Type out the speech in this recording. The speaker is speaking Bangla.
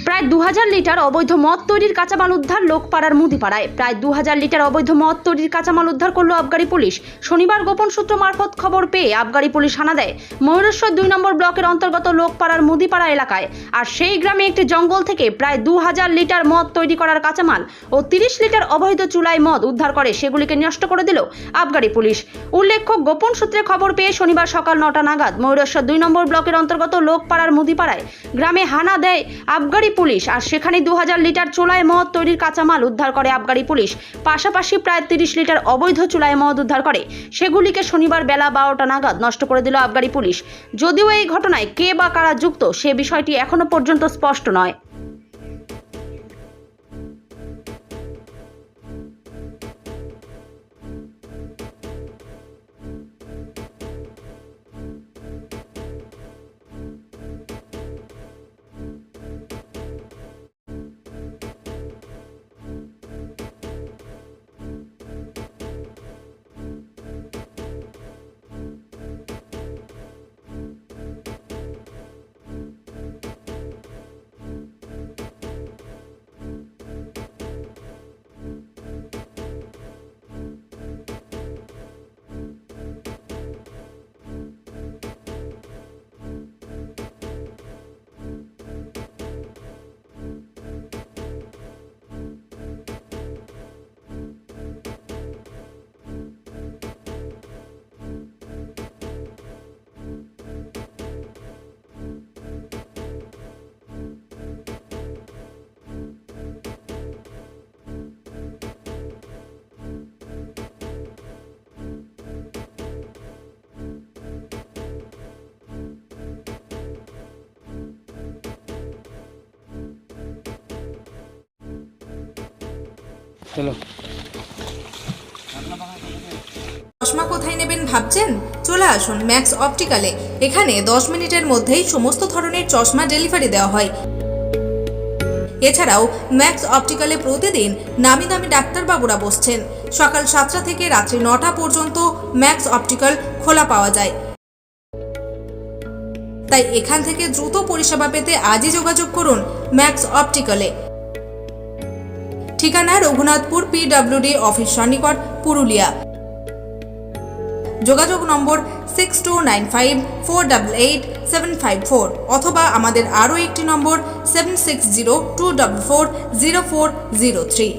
প্রায় 2000 লিটার অবৈধ মদ তৈরির কাঁচামাল উদ্ধার লোকপাড়ার মুদিপাড়ায়। প্রায় 2000 লিটার অবৈধ মদ তৈরির কাঁচামাল উদ্ধার করল আবগারি পুলিশ। শনিবার গোপন সূত্র মারফত খবর পেয়ে আবগারি পুলিশ হানা দেয় ময়ূরেশ্বর 2 নম্বর ব্লকের অন্তর্গত লোকপাড়ার মুদিপাড়া এলাকায়। আর সেই গ্রামে একটি জঙ্গল থেকে প্রায় 2000 লিটার মদ তৈরি করার কাঁচামাল ও 30 লিটার অবৈধ চুলাই মদ উদ্ধার করে সেগুলিকে নষ্ট করে দিল আবগারি পুলিশ। উল্লেখ্য, গোপন সূত্রে খবর পেয়ে শনিবার সকাল 9টা নাগাদ ময়ূরেশ্বর 2 নম্বর ব্লকের অন্তর্গত লোকপাড়ার মুদিপাড়ায় গ্রামে হানা দেয় আবগারি পুলিশ। আর সেখানে 2000 লিটার চুলাই মদ তৈরির কাঁচামাল উদ্ধার করে আবগারি পুলিশ। পাশাপাশি প্রায় 30 লিটার অবৈধ চুলাই মদ উদ্ধার করে সেগুলিকে শনিবার বেলা 12টা নাগাদ নষ্ট করে দিল আবগারি পুলিশ। যদিও এই ঘটনায় কে বা কারা যুক্ত সে বিষয়টি এখনো পর্যন্ত স্পষ্ট নয়। চশমা কোথায় নেবেন ভাবছেন? চলে আসুন ম্যাক্স অপটিক্যালে। এখানে 10 মিনিটের মধ্যেই সমস্ত ধরনের চশমা ডেলিভারি দেওয়া হয়। এছাড়াও ম্যাক্স অপটিক্যালে প্রতিদিন নামি দামি ডাক্তারবাবুরা বসছেন। সকাল 7টা থেকে রাত্রি 9টা পর্যন্ত ম্যাক্স অপটিক্যাল খোলা পাওয়া যায়। তাই এখান থেকে দ্রুত পরিষেবা পেতে আজই যোগাযোগ করুন ম্যাক্স অপটিক্যালে। ঠিকানা রঘুনাথপুর PWD অফিস সন্নিকট, পুরুলিয়া। যোগাযোগ নম্বর 6295488754 অথবা আমাদের আরও একটি নম্বর 7602440403।